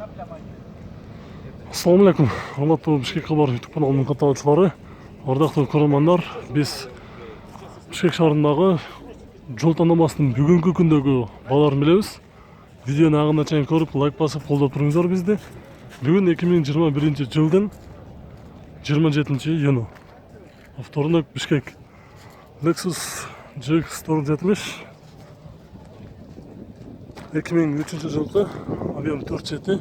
Assalamu alaikum. Алматы Бішкек хабар YouTube каналының қатысушылары, ардақты көрермандар, біз Бішкек шаарындағы жол таңдамасының бүгінгі күндегі бағдарын білеміз. Видеоны ағына чейін көріп, лайк басып, қолдап тұрыңыздар бізді. Бүгін 2021 жылдың 27 июні. Вторник, Бішкек. Lexus GX 470. 2003 жылғы объем 4.7.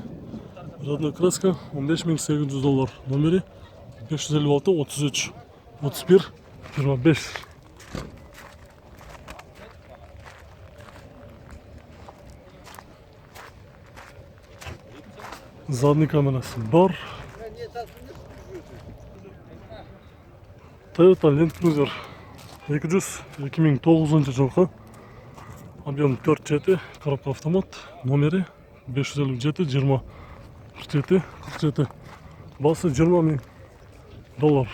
Родной краска, $15.800. Номері 556 33 31 25. Задний камерасы бар. Toyota Land Cruiser 200 2009 жылғы. Объем 4.7, коробка автомат, номері 557 20 47. Басы $20.000.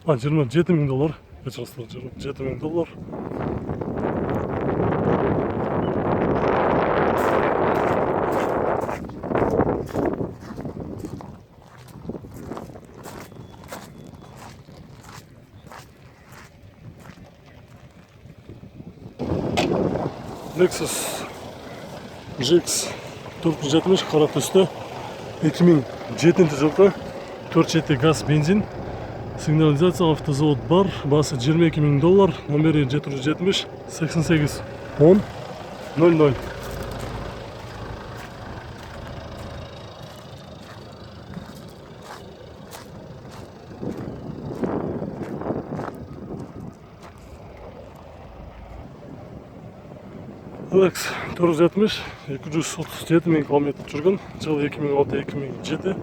$27.000. Geçersin $27.000. Lexus GX 470 қара түсті 2007 жылғы 4.7 газ бензин, сигнализация, автозавод бар, басы $22.000, номері 770 88 10 00. Lex 470 237.000 км жүрген, жылы 2006-2007.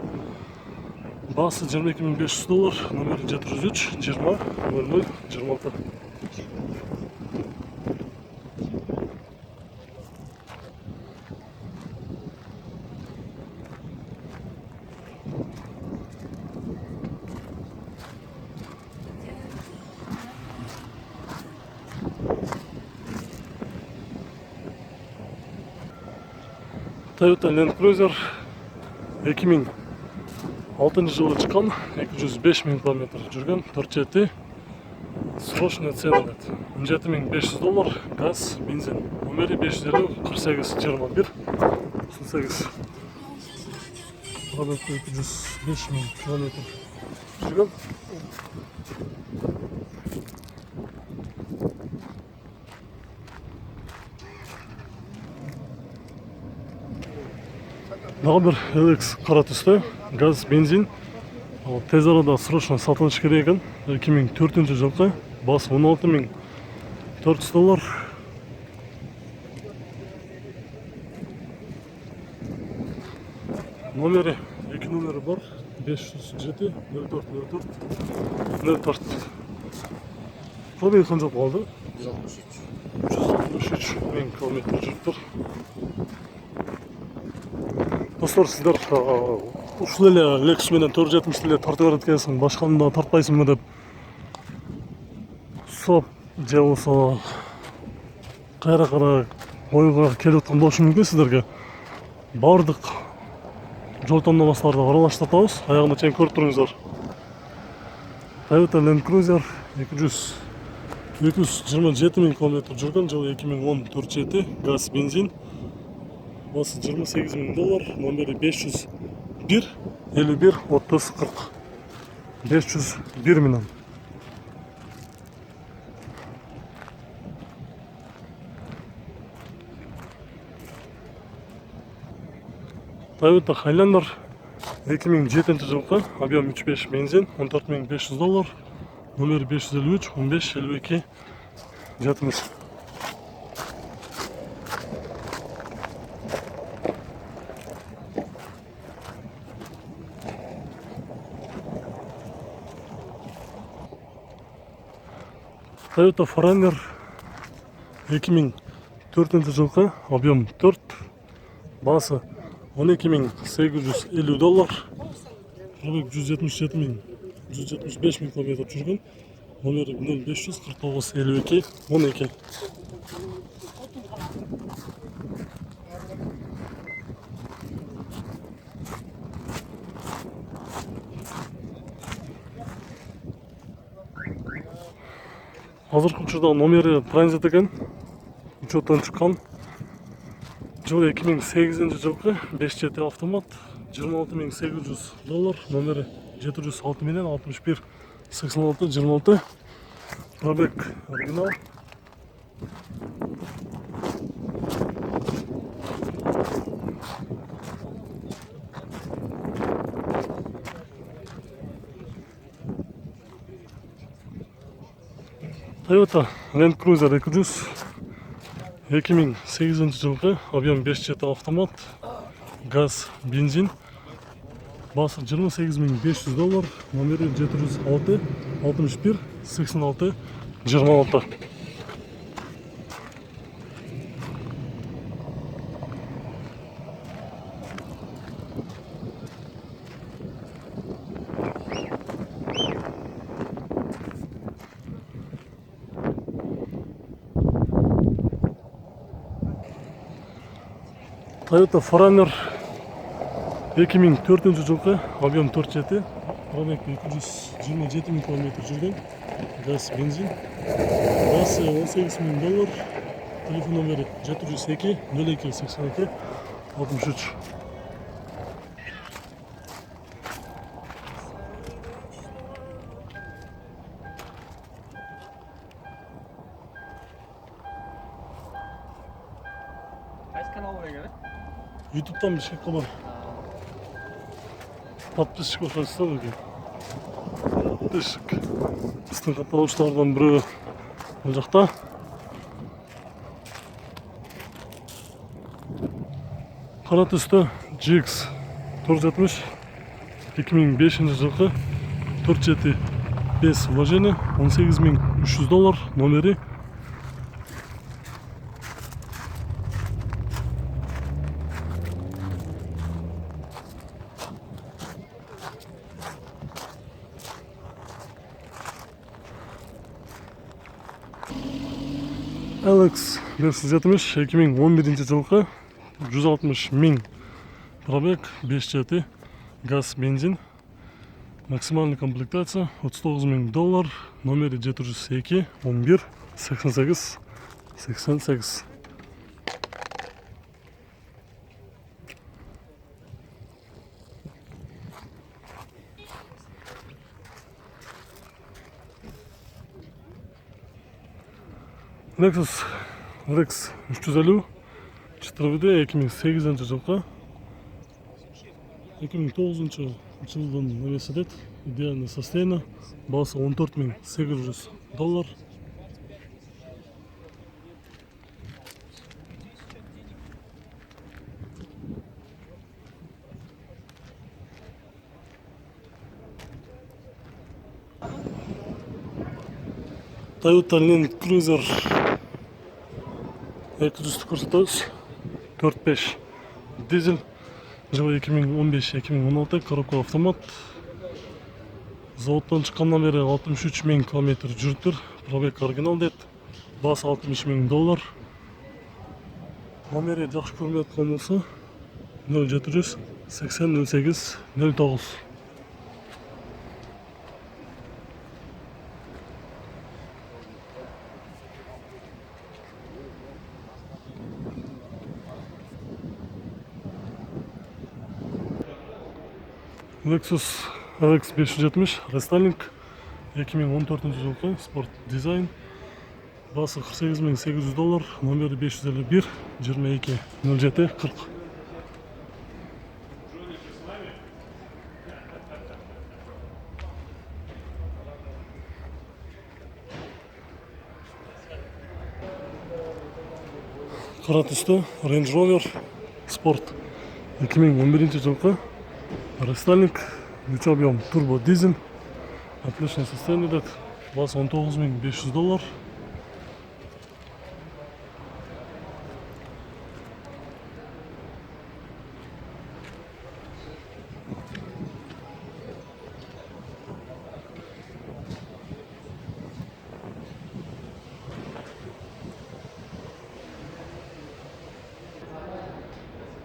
Басы $22.500, номері 703 20 00 26. Toyota Land Cruiser 2006 жылы шыққан, 205.000 км жүрген, 4.7. Срочная цена $17.500, газ, бензин. Номері 550 48 21 88. Пробег 205.000 км жүрген. Daha bir LX қара түсті, газ, бензин. Тез арада срочно сатылыш керек екен. 2004 жылғы, бас $16.400. Номері, екі номері бар, 507 04 04 04. Пробег қанша қалды? 163.000 км жүріп тұр. Достар, сіздер ушул эле Lexus менен 470 эле тартып берет экенсиң, башканы тартпайсыңбы деп сурап, же болсо кайра ойго келип аткан болушу мүмкүн сиздерге. Бардык жол тандамасыларды аралаштырабыз, аягына чейин көрүп туруңуздар. Toyota Land Cruiser 227.000 км жүргөн, жылы 2010 4.7, газ, бензин. Басы $28.000, номері 501 51 30 40 501 минут. Toyota Highlander 2007 жылғы, объем 3.5 бензин, $14.500, номері 553 15 52 60. Toyota Forerunner 2004 жылғы, объем 4, басы $12.850, пробег 175.000 км жүрген, номері 0549 52 12. Азыркы учурда номери транзит экен. Учеттон чыккан. Жыл 2008 жылкы 5 жети автомат $26,800, номери 706 менен 61 86 26. Пробег оригинал. Toyota Land Cruiser 200 2008 жылғы, объем 5 жеті автомат, газ, бензин, басы $28,500, номері 706 61 86 26. Toyota Forerunner 2004 жылғы, объем 4 жеті, пробег 227 км жүрген, газ, бензин, басы $18,000, телефон номері 702 02 82 63. Қайсы канал деген? ютубтан bir şey var. Подписчик болсаңыздар екен. Подписчик. Біздің катталушылардан бірі бұл жақта. Қара түсті GX 470 2005 жылғы 475 вложение $18,300, номері LX 570 2011 жылғы 160 000 пробег, 5 жеті, газ, бензин, максимальный комплектация $39,000, номері 702 11 88 88. Lexus RX 350 4WD 2008 жылғы 2009 жылдың велосипед, идеальный состояние, басы $14,800. Toyota Land Cruiser 200 көрсетеміз. 4.5 дизель, жылы 2015-2016, коробка автомат. Заводтан шыққаннан бері 63 000 км жүрдір. Пробег оригинал деді. Басы $60,000. Номері жақсы көрмей отқан болса 0700 80 08 09. Lexus RX 570 рестайлинг 2014 жылғы, спорт дизайн, басы $48,800, номері 551 22 07 40. Қара түсті Range Rover спорт 2011 жылғы, рестайлинг, 3 объем, турбо дизель, отличное состояние, басы $19,500.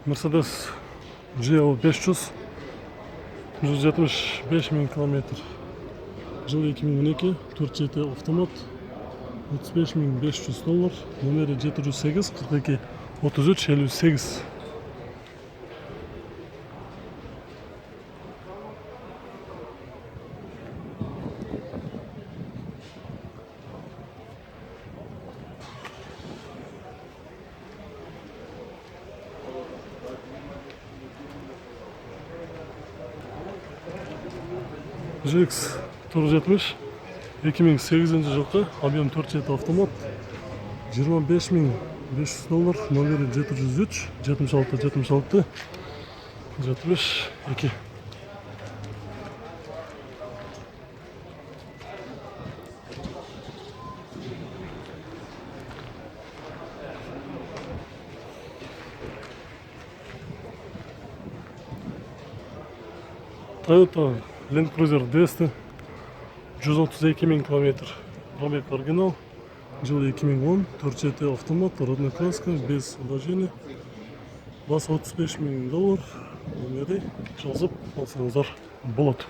Mercedes GL 500 175 000 км, жылы 2012, 4 жеті автомат, $35.500, номері 708 42 33 58. GX 470 2008 жылғы, объем 4 жеті автомат, $25.500, номері 703 76 76 75 2. Toyota Land Cruiser 200 132.000 км. Пробег оригинал. Жыл 2010. 4 жеті автомат, родная краска, без вложения. Басы $35.000. Номері жазып алсаңыздар болады.